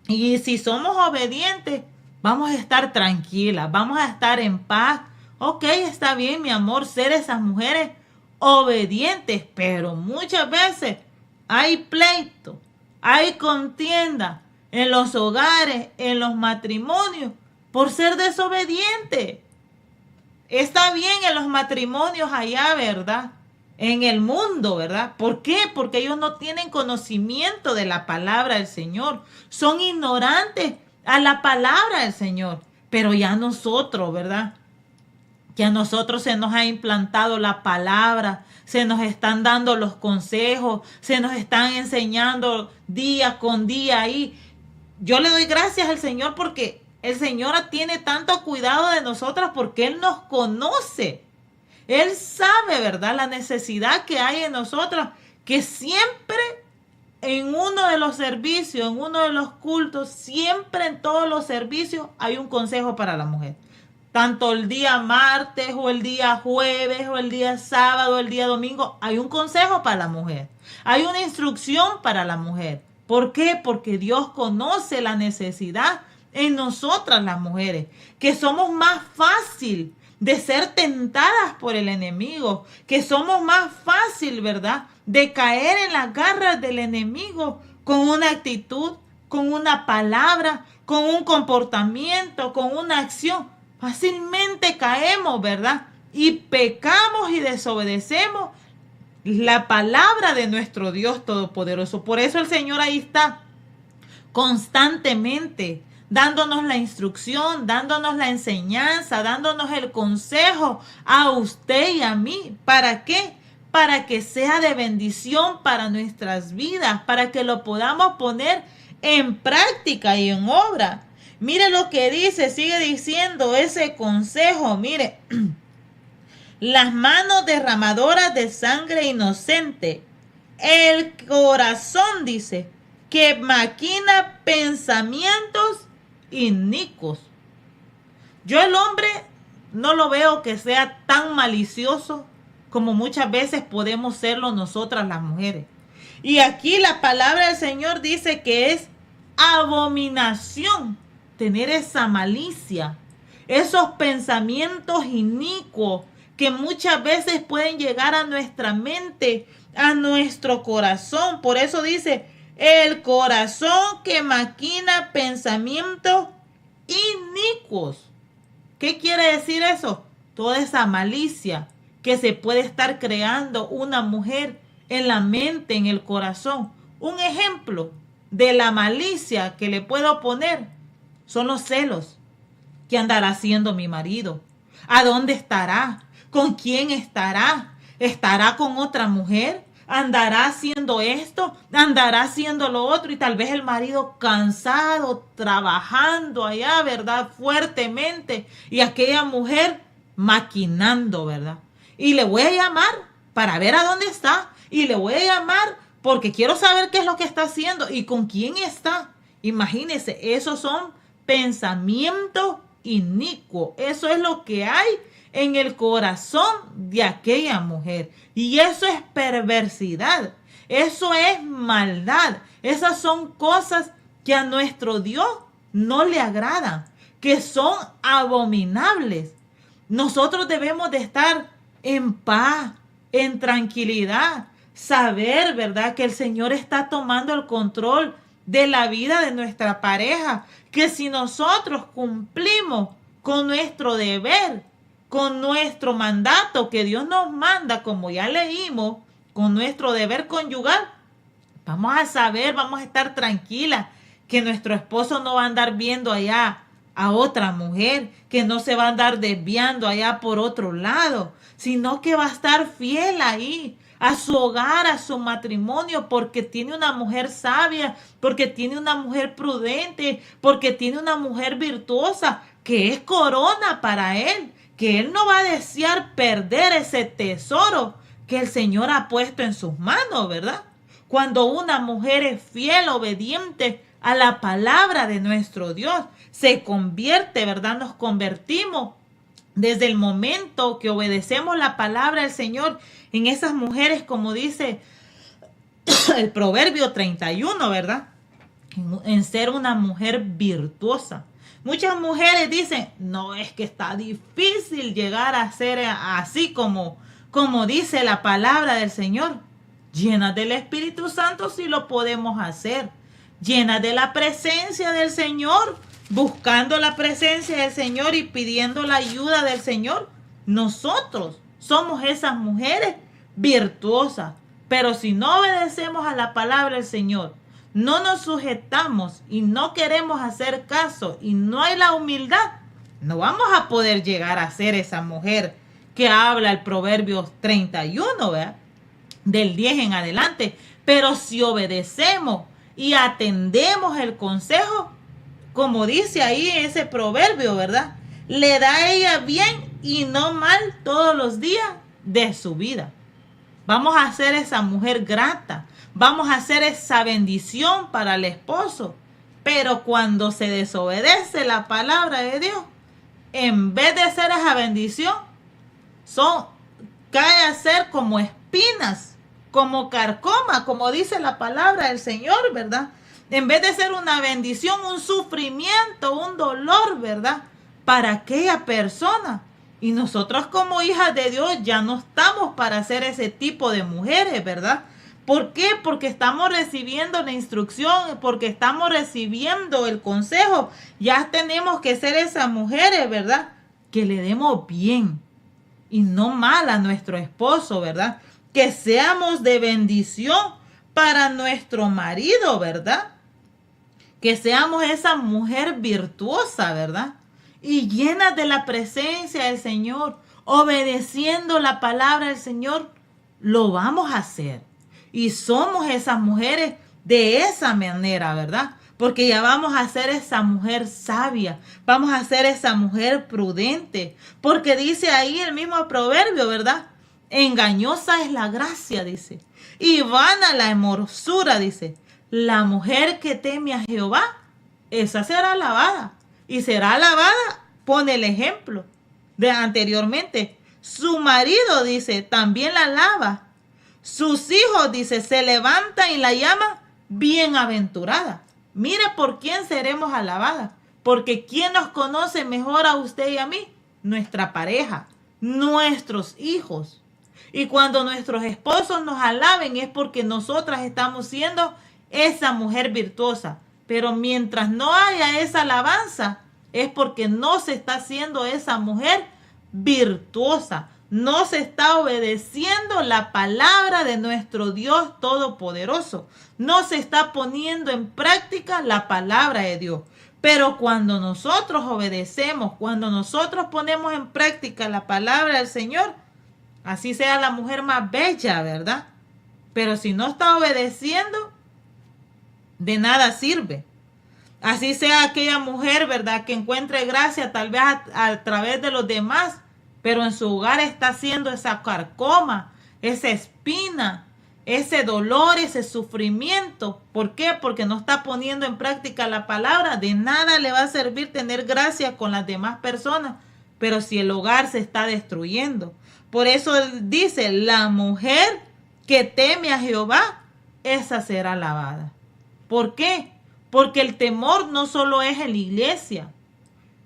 Y si somos obedientes, vamos a estar tranquilas, vamos a estar en paz. Ok, está bien, mi amor, ser esas mujeres obedientes, pero muchas veces hay pleito, hay contienda en los hogares, en los matrimonios, por ser desobediente. Está bien en los matrimonios allá, ¿verdad? En el mundo, ¿verdad? ¿Por qué? Porque ellos no tienen conocimiento de la palabra del Señor. Son ignorantes a la palabra del Señor. Pero ya nosotros, ¿verdad? Que a nosotros se nos ha implantado la palabra, se nos están dando los consejos, se nos están enseñando día con día ahí. Yo le doy gracias al Señor porque el Señor tiene tanto cuidado de nosotras porque Él nos conoce. Él sabe, ¿verdad? La necesidad que hay en nosotras, que siempre en uno de los servicios, en uno de los cultos, siempre en todos los servicios hay un consejo para la mujer. Tanto el día martes o el día jueves o el día sábado o el día domingo, hay un consejo para la mujer. Hay una instrucción para la mujer. ¿Por qué? Porque Dios conoce la necesidad en nosotras las mujeres, que somos más fácil de ser tentadas por el enemigo, que somos más fácil, ¿verdad?, de caer en las garras del enemigo con una actitud, con una palabra, con un comportamiento, con una acción. Fácilmente caemos, ¿verdad? Y pecamos y desobedecemos la palabra de nuestro Dios Todopoderoso. Por eso el Señor ahí está constantemente dándonos la instrucción, dándonos la enseñanza, dándonos el consejo a usted y a mí. ¿Para qué? Para que sea de bendición para nuestras vidas, para que lo podamos poner en práctica y en obra. Mire lo que dice, sigue diciendo ese consejo, mire. Las manos derramadoras de sangre inocente, el corazón, dice, que maquina pensamientos inicuos. Yo el hombre no lo veo que sea tan malicioso como muchas veces podemos serlo nosotras las mujeres. Y aquí la palabra del Señor dice que es abominación tener esa malicia, esos pensamientos inicuos que muchas veces pueden llegar a nuestra mente, a nuestro corazón. Por eso dice, el corazón que maquina pensamientos inicuos. ¿Qué quiere decir eso? Toda esa malicia que se puede estar creando una mujer en la mente, en el corazón. Un ejemplo de la malicia que le puedo poner son los celos. ¿Qué andará haciendo mi marido? ¿A dónde estará? ¿Con quién estará? ¿Estará con otra mujer? ¿Andará haciendo esto? ¿Andará haciendo lo otro? Y tal vez el marido cansado, trabajando allá, ¿verdad? Fuertemente. Y aquella mujer maquinando, ¿verdad? Y le voy a llamar para ver a dónde está. Y le voy a llamar porque quiero saber qué es lo que está haciendo y con quién está. Imagínense, esos son pensamientos inicuos. Eso es lo que hay en el corazón de aquella mujer. Y eso es perversidad. Eso es maldad. Esas son cosas que a nuestro Dios no le agradan, que son abominables. Nosotros debemos de estar en paz, en tranquilidad, saber, ¿verdad?, que el Señor está tomando el control de la vida de nuestra pareja, que si nosotros cumplimos con nuestro deber, con nuestro mandato que Dios nos manda, como ya leímos, con nuestro deber conyugal, vamos a saber, vamos a estar tranquilas, que nuestro esposo no va a andar viendo allá a otra mujer, que no se va a andar desviando allá por otro lado, sino que va a estar fiel ahí, a su hogar, a su matrimonio, porque tiene una mujer sabia, porque tiene una mujer prudente, porque tiene una mujer virtuosa, que es corona para él, que él no va a desear perder ese tesoro que el Señor ha puesto en sus manos, ¿verdad? Cuando una mujer es fiel, obediente a la palabra de nuestro Dios, se convierte, ¿verdad? Nos convertimos desde el momento que obedecemos la palabra del Señor en esas mujeres, como dice el Proverbio 31, ¿verdad? En ser una mujer virtuosa. Muchas mujeres dicen, no, es que está difícil llegar a ser así como dice la palabra del Señor. Llenas del Espíritu Santo sí lo podemos hacer. Llenas de la presencia del Señor, buscando la presencia del Señor y pidiendo la ayuda del Señor. Nosotros somos esas mujeres virtuosas. Pero si no obedecemos a la palabra del Señor, no nos sujetamos y no queremos hacer caso y no hay la humildad, no vamos a poder llegar a ser esa mujer que habla el Proverbio 31, ¿verdad? Del 10 en adelante. Pero si obedecemos y atendemos el consejo, como dice ahí ese proverbio, ¿verdad? Le da a ella bien y no mal todos los días de su vida. Vamos a ser esa mujer grata. Vamos a hacer esa bendición para el esposo. Pero cuando se desobedece la palabra de Dios, en vez de ser esa bendición, cae a ser como espinas, como carcoma, como dice la palabra del Señor, ¿verdad? En vez de ser una bendición, un sufrimiento, un dolor, ¿verdad? Para aquella persona. Y nosotros como hijas de Dios ya no estamos para ser ese tipo de mujeres, ¿verdad? ¿Por qué? Porque estamos recibiendo la instrucción, porque estamos recibiendo el consejo. Ya tenemos que ser esas mujeres, ¿verdad? Que le demos bien y no mal a nuestro esposo, ¿verdad? Que seamos de bendición para nuestro marido, ¿verdad? Que seamos esa mujer virtuosa, ¿verdad? Y llena de la presencia del Señor, obedeciendo la palabra del Señor, lo vamos a hacer. Y somos esas mujeres de esa manera, ¿verdad? Porque ya vamos a ser esa mujer sabia, vamos a ser esa mujer prudente. Porque dice ahí el mismo proverbio, ¿verdad? Engañosa es la gracia, dice. Y vana la hermosura, dice. La mujer que teme a Jehová, esa será alabada. Y será alabada, pone el ejemplo de anteriormente. Su marido, dice, también la alaba. Sus hijos, dice, se levantan y la llaman bienaventurada. Mire por quién seremos alabadas. Porque ¿quién nos conoce mejor a usted y a mí? Nuestra pareja, nuestros hijos. Y cuando nuestros esposos nos alaben es porque nosotras estamos siendo esa mujer virtuosa. Pero mientras no haya esa alabanza, es porque no se está haciendo esa mujer virtuosa. No se está obedeciendo la palabra de nuestro Dios Todopoderoso. No se está poniendo en práctica la palabra de Dios. Pero cuando nosotros obedecemos, cuando nosotros ponemos en práctica la palabra del Señor, así sea la mujer más bella, ¿verdad? Pero si no está obedeciendo, de nada sirve. Así sea aquella mujer, ¿verdad?, que encuentre gracia tal vez a través de los demás, pero en su hogar está haciendo esa carcoma, esa espina, ese dolor, ese sufrimiento. ¿Por qué? Porque no está poniendo en práctica la palabra. De nada le va a servir tener gracia con las demás personas, pero si el hogar se está destruyendo. Por eso él dice, la mujer que teme a Jehová, esa será alabada. ¿Por qué? Porque el temor no solo es en la iglesia.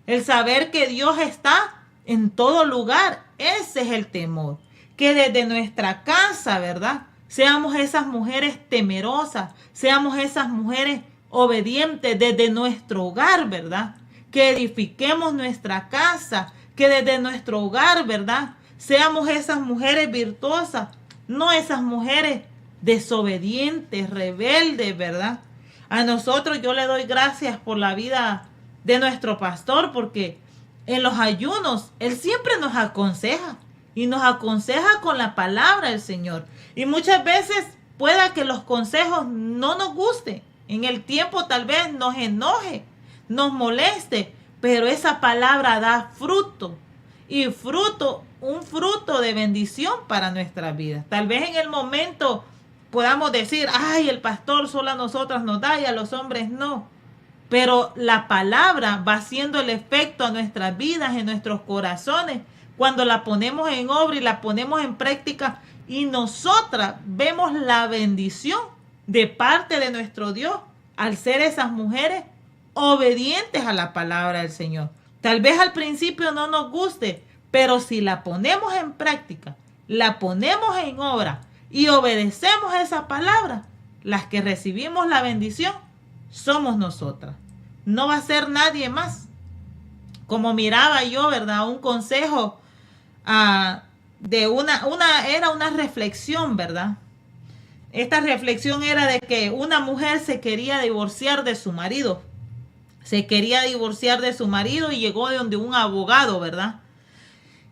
El saber que Dios está en todo lugar, ese es el temor. Que desde nuestra casa, ¿verdad?, seamos esas mujeres temerosas, seamos esas mujeres obedientes desde nuestro hogar, ¿verdad? Que edifiquemos nuestra casa, que desde nuestro hogar, ¿verdad?, seamos esas mujeres virtuosas, no esas mujeres desobedientes, rebeldes, ¿verdad? A nosotros yo le doy gracias por la vida de nuestro pastor, porque en los ayunos él siempre nos aconseja y nos aconseja con la palabra del Señor. Y muchas veces pueda que los consejos no nos gusten. En el tiempo tal vez nos enoje, nos moleste, pero esa palabra da fruto. Y fruto, un fruto de bendición para nuestras vidas. Tal vez en el momento podamos decir, ay, el pastor solo a nosotras nos da y a los hombres no. Pero la palabra va haciendo el efecto a nuestras vidas, en nuestros corazones, cuando la ponemos en obra y la ponemos en práctica, y nosotras vemos la bendición de parte de nuestro Dios al ser esas mujeres obedientes a la palabra del Señor. Tal vez al principio no nos guste, pero si la ponemos en práctica, la ponemos en obra y obedecemos esa palabra, las que recibimos la bendición somos nosotras. No va a ser nadie más. Como miraba yo, ¿verdad?, un consejo de era una reflexión, ¿verdad? Esta reflexión era de que una mujer se quería divorciar de su marido. Se quería divorciar de su marido y llegó de donde un abogado, ¿verdad?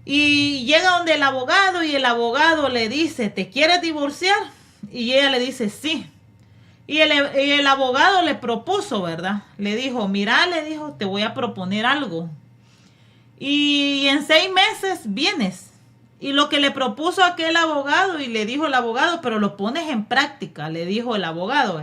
Y llega donde el abogado y el abogado le dice, ¿te quieres divorciar? Y ella le dice, sí. Y el abogado le propuso, ¿verdad? Le dijo, mira, le dijo, te voy a proponer algo. Y en 6 meses vienes. Y lo que le propuso aquel abogado, y le dijo el abogado, pero lo pones en práctica, le dijo el abogado.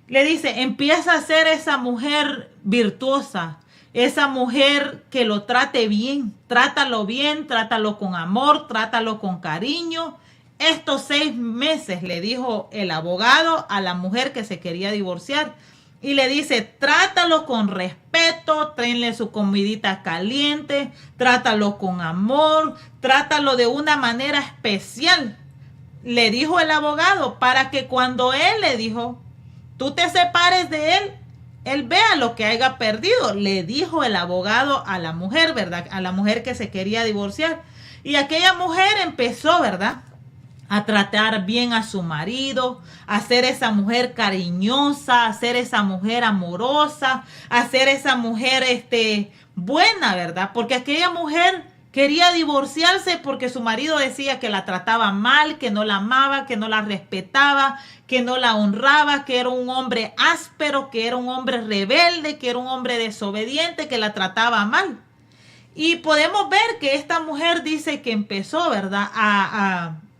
Le dice, empieza a ser esa mujer virtuosa, esa mujer que lo trate bien, trátalo con amor, trátalo con cariño. Estos 6 meses, le dijo el abogado a la mujer que se quería divorciar, y le dice, trátalo con respeto, tráele su comidita caliente, trátalo con amor, trátalo de una manera especial, le dijo el abogado, para que cuando él le dijo, tú te separes de él, él vea lo que haya perdido, le dijo el abogado a la mujer, ¿verdad? A la mujer que se quería divorciar. Y aquella mujer empezó, ¿verdad?, a tratar bien a su marido, a ser esa mujer cariñosa, a ser esa mujer amorosa, a ser esa mujer buena, ¿verdad? Porque aquella mujer quería divorciarse porque su marido decía que la trataba mal, que no la amaba, que no la respetaba, que no la honraba, que era un hombre áspero, que era un hombre rebelde, que era un hombre desobediente, que la trataba mal. Y podemos ver que esta mujer dice que empezó, ¿verdad?,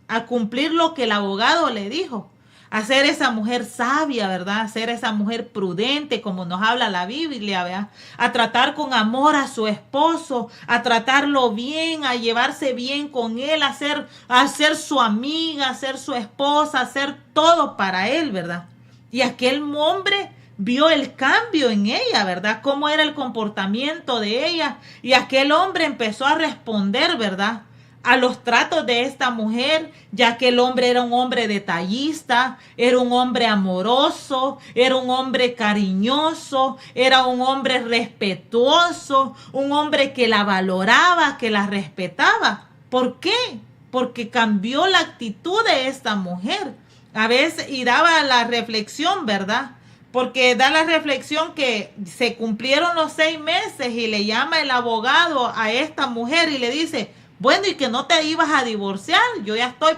a cumplir lo que el abogado le dijo, a ser esa mujer sabia, ¿verdad?, a ser esa mujer prudente, como nos habla la Biblia, ¿verdad?, a tratar con amor a su esposo, a tratarlo bien, a llevarse bien con él, a ser su amiga, a ser su esposa, a hacer todo para él, ¿verdad? Y aquel hombre vio el cambio en ella, ¿verdad? Cómo era el comportamiento de ella. Y aquel hombre empezó a responder, ¿verdad?, a los tratos de esta mujer, ya que el hombre era un hombre detallista, era un hombre amoroso, era un hombre cariñoso, era un hombre respetuoso, un hombre que la valoraba, que la respetaba. ¿Por qué? Porque cambió la actitud de esta mujer. A veces, y daba la reflexión, ¿verdad? Porque da la reflexión que se cumplieron los 6 meses y le llama el abogado a esta mujer y le dice, bueno, y que no te ibas a divorciar, yo ya estoy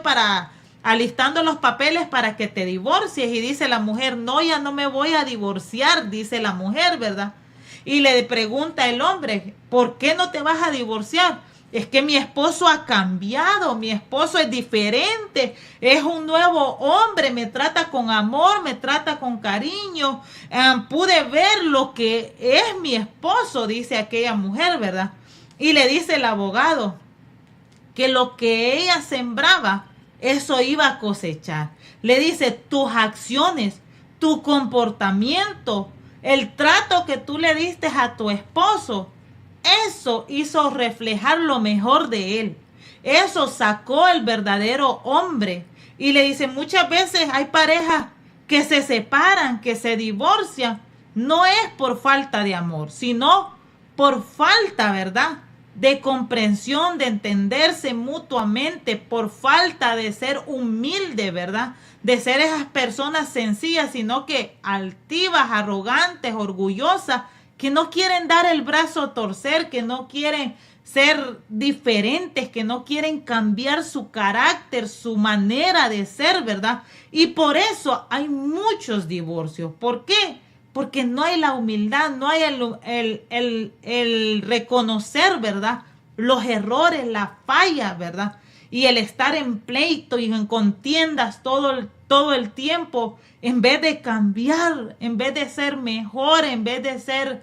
alistando los papeles para que te divorcies. Y dice la mujer, no, ya no me voy a divorciar, dice la mujer, ¿verdad? Y le pregunta el hombre, ¿por qué no te vas a divorciar? Es que mi esposo ha cambiado, mi esposo es diferente, es un nuevo hombre, me trata con amor, me trata con cariño. Pude ver lo que es mi esposo, dice aquella mujer, ¿verdad? Y le dice el abogado que lo que ella sembraba, eso iba a cosechar. Le dice, tus acciones, tu comportamiento, el trato que tú le diste a tu esposo, eso hizo reflejar lo mejor de él. Eso sacó el verdadero hombre. Y le dice, muchas veces hay parejas que se separan, que se divorcian. No es por falta de amor, sino por falta, ¿verdad?, de comprensión, de entenderse mutuamente, por falta de ser humilde, ¿verdad?, de ser esas personas sencillas, sino que altivas, arrogantes, orgullosas, que no quieren dar el brazo a torcer, que no quieren ser diferentes, que no quieren cambiar su carácter, su manera de ser, ¿verdad? Y por eso hay muchos divorcios. ¿Por qué? Porque no hay la humildad, no hay el reconocer, ¿verdad?, los errores, las fallas, ¿verdad? Y el estar en pleito y en contiendas todo el tiempo, en vez de cambiar, en vez de ser mejor, en vez de ser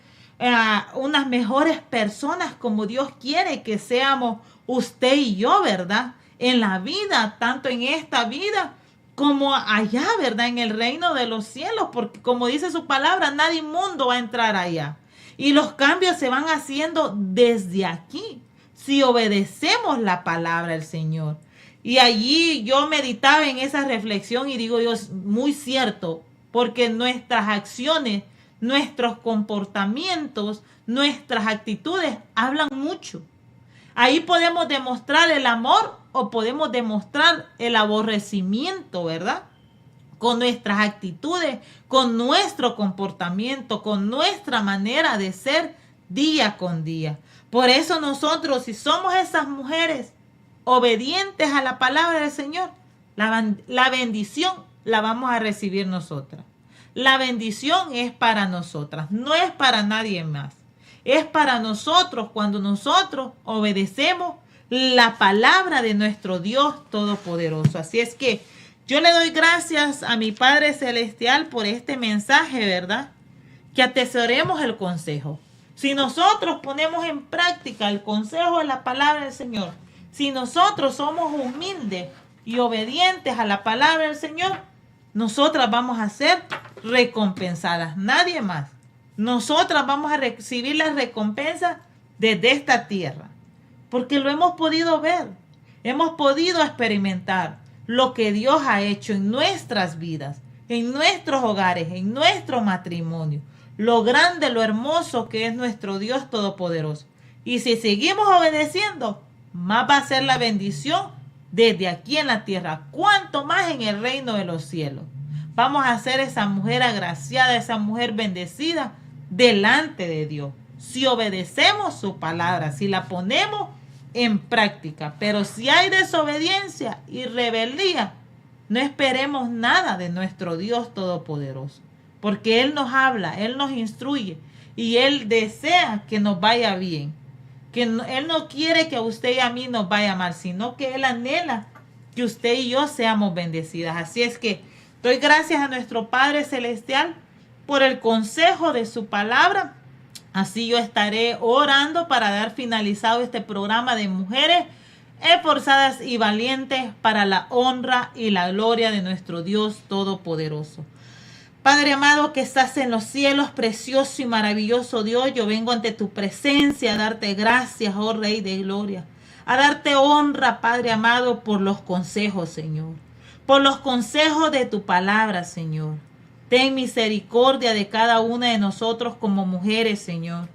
unas mejores personas como Dios quiere que seamos usted y yo, ¿verdad? En la vida, tanto en esta vida como allá, ¿verdad?, en el reino de los cielos, porque como dice su palabra, nadie inmundo va a entrar allá. Y los cambios se van haciendo desde aquí, si obedecemos la palabra del Señor. Y allí yo meditaba en esa reflexión y digo, Dios, muy cierto, porque nuestras acciones, nuestros comportamientos, nuestras actitudes hablan mucho. Ahí podemos demostrar el amor o podemos demostrar el aborrecimiento, ¿verdad? Con nuestras actitudes, con nuestro comportamiento, con nuestra manera de ser día con día. Por eso nosotros, si somos esas mujeres obedientes a la palabra del Señor, la bendición la vamos a recibir nosotras. La bendición es para nosotras, no es para nadie más. Es para nosotros cuando nosotros obedecemos la palabra de nuestro Dios Todopoderoso. Así es que yo le doy gracias a mi Padre Celestial por este mensaje, ¿verdad? Que atesoremos el consejo. Si nosotros ponemos en práctica el consejo de la palabra del Señor, si nosotros somos humildes y obedientes a la palabra del Señor, nosotras vamos a ser recompensadas, nadie más. Nosotras vamos a recibir las recompensas desde esta tierra, porque lo hemos podido ver, hemos podido experimentar lo que Dios ha hecho en nuestras vidas, en nuestros hogares, en nuestro matrimonio, lo grande, lo hermoso que es nuestro Dios Todopoderoso. Y si seguimos obedeciendo, más va a ser la bendición desde aquí en la tierra, cuanto más en el reino de los cielos. Vamos a ser esa mujer agraciada, esa mujer bendecida delante de Dios. Si obedecemos su palabra, si la ponemos en práctica. Pero si hay desobediencia y rebeldía, no esperemos nada de nuestro Dios Todopoderoso. Porque Él nos habla, Él nos instruye y Él desea que nos vaya bien. Él no quiere que a usted y a mí nos vaya mal, sino que Él anhela que usted y yo seamos bendecidas. Así es que doy gracias a nuestro Padre Celestial por el consejo de su palabra. Así yo estaré orando para dar finalizado este programa de mujeres esforzadas y valientes para la honra y la gloria de nuestro Dios Todopoderoso. Padre amado que estás en los cielos, precioso y maravilloso Dios, yo vengo ante tu presencia a darte gracias, oh Rey de Gloria, a darte honra, Padre amado, por los consejos, Señor, por los consejos de tu palabra, Señor. Ten misericordia de cada una de nosotros como mujeres, Señor,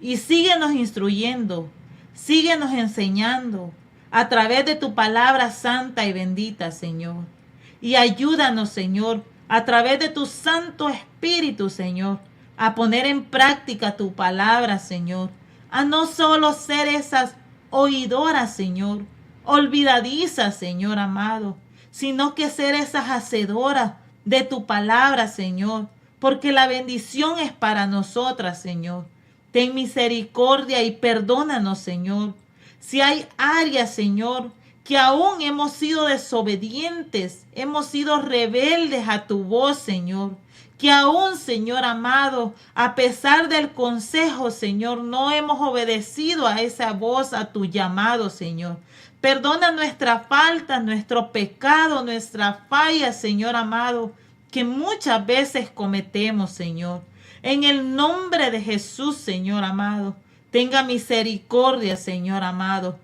y síguenos instruyendo, síguenos enseñando a través de tu palabra santa y bendita, Señor. Y ayúdanos, Señor, a través de tu Santo Espíritu, Señor, a poner en práctica tu palabra, Señor, a no solo ser esas oidoras, Señor, olvidadizas, Señor amado, sino que ser esas hacedoras de tu palabra, Señor, porque la bendición es para nosotras, Señor. Ten misericordia y perdónanos, Señor. Si hay áreas, Señor, que aún hemos sido desobedientes, hemos sido rebeldes a tu voz, Señor, que aún, Señor amado, a pesar del consejo, Señor, no hemos obedecido a esa voz, a tu llamado, Señor. Perdona nuestra falta, nuestro pecado, nuestra falla, Señor amado, que muchas veces cometemos, Señor. En el nombre de Jesús, Señor amado, tenga misericordia, Señor amado,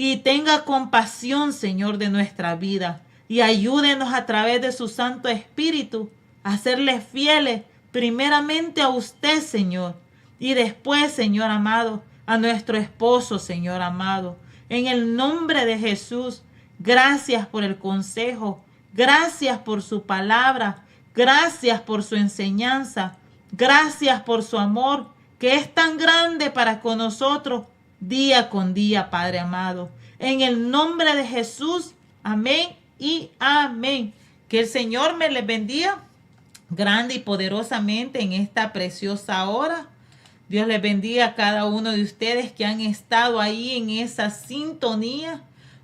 y tenga compasión, Señor, de nuestra vida. Y ayúdenos a través de su Santo Espíritu a serle fieles primeramente a usted, Señor. Y después, Señor amado, a nuestro esposo, Señor amado. En el nombre de Jesús, gracias por el consejo. Gracias por su palabra. Gracias por su enseñanza. Gracias por su amor, que es tan grande para con nosotros día con día, Padre amado. En el nombre de Jesús, amén y amén. Que el Señor me les bendiga grande y poderosamente en esta preciosa hora. Dios les bendiga a cada uno de ustedes que han estado ahí en esa sintonía,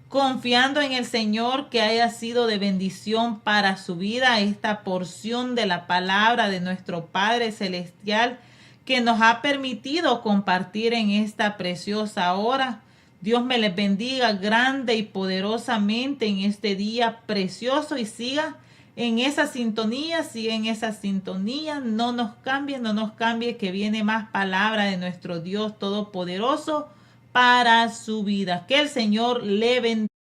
confiando en el Señor, que haya sido de bendición para su vida esta porción de la palabra de nuestro Padre Celestial, que nos ha permitido compartir en esta preciosa hora. Dios me les bendiga grande y poderosamente en este día precioso y siga en esa sintonía, no nos cambie, que viene más palabra de nuestro Dios Todopoderoso para su vida. Que el Señor le bendiga.